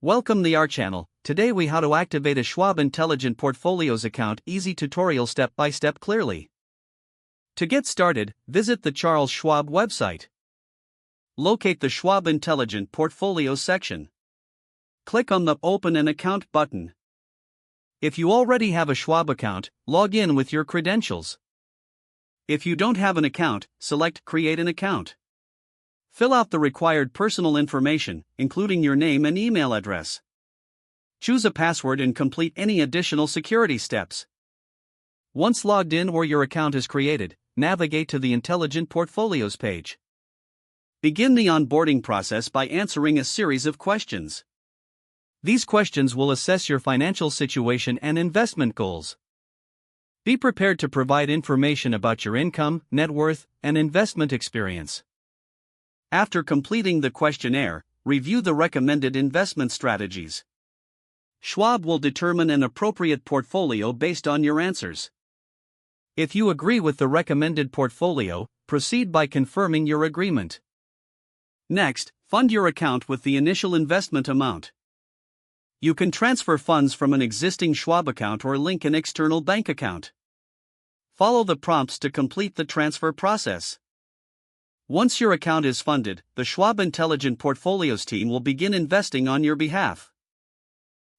Welcome to our channel. Today we how to activate a Schwab Intelligent Portfolios account. Easy tutorial step by step clearly. To get started, visit the Charles Schwab website. Locate the Schwab Intelligent Portfolios section. Click on the Open an Account button. If you already have a Schwab account, log in with your credentials. If you don't have an account, select Create an Account. Fill out the required personal information, including your name and email address. Choose a password and complete any additional security steps. Once logged in or your account is created, navigate to the Intelligent Portfolios page. Begin the onboarding process by answering a series of questions. These questions will assess your financial situation and investment goals. Be prepared to provide information about your income, net worth, and investment experience. After completing the questionnaire, review the recommended investment strategies. Schwab will determine an appropriate portfolio based on your answers. If you agree with the recommended portfolio, proceed by confirming your agreement. Next, fund your account with the initial investment amount. You can transfer funds from an existing Schwab account or link an external bank account. Follow the prompts to complete the transfer process. Once your account is funded, the Schwab Intelligent Portfolios team will begin investing on your behalf.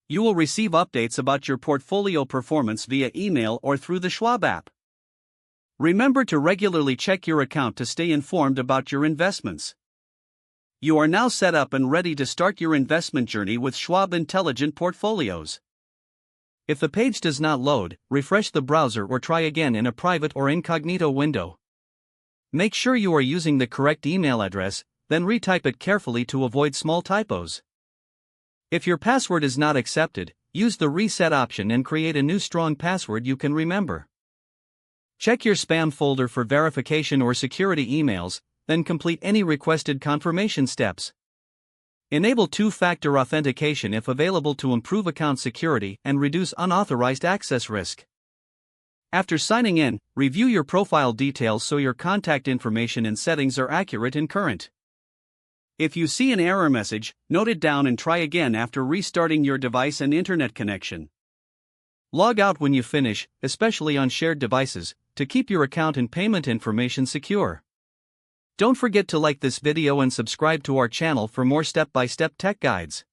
You will receive updates about your portfolio performance via email or through the Schwab app. Remember to regularly check your account to stay informed about your investments. You are now set up and ready to start your investment journey with Schwab Intelligent Portfolios. If the page does not load, refresh the browser or try again in a private or incognito window. Make sure you are using the correct email address, then retype it carefully to avoid small typos. If your password is not accepted, use the reset option and create a new strong password you can remember. Check your spam folder for verification or security emails, then complete any requested confirmation steps. Enable two-factor authentication if available to improve account security and reduce unauthorized access risk. After signing in, review your profile details so your contact information and settings are accurate and current. If you see an error message, note it down and try again after restarting your device and internet connection. Log out when you finish, especially on shared devices, to keep your account and payment information secure. Don't forget to like this video and subscribe to our channel for more step-by-step tech guides.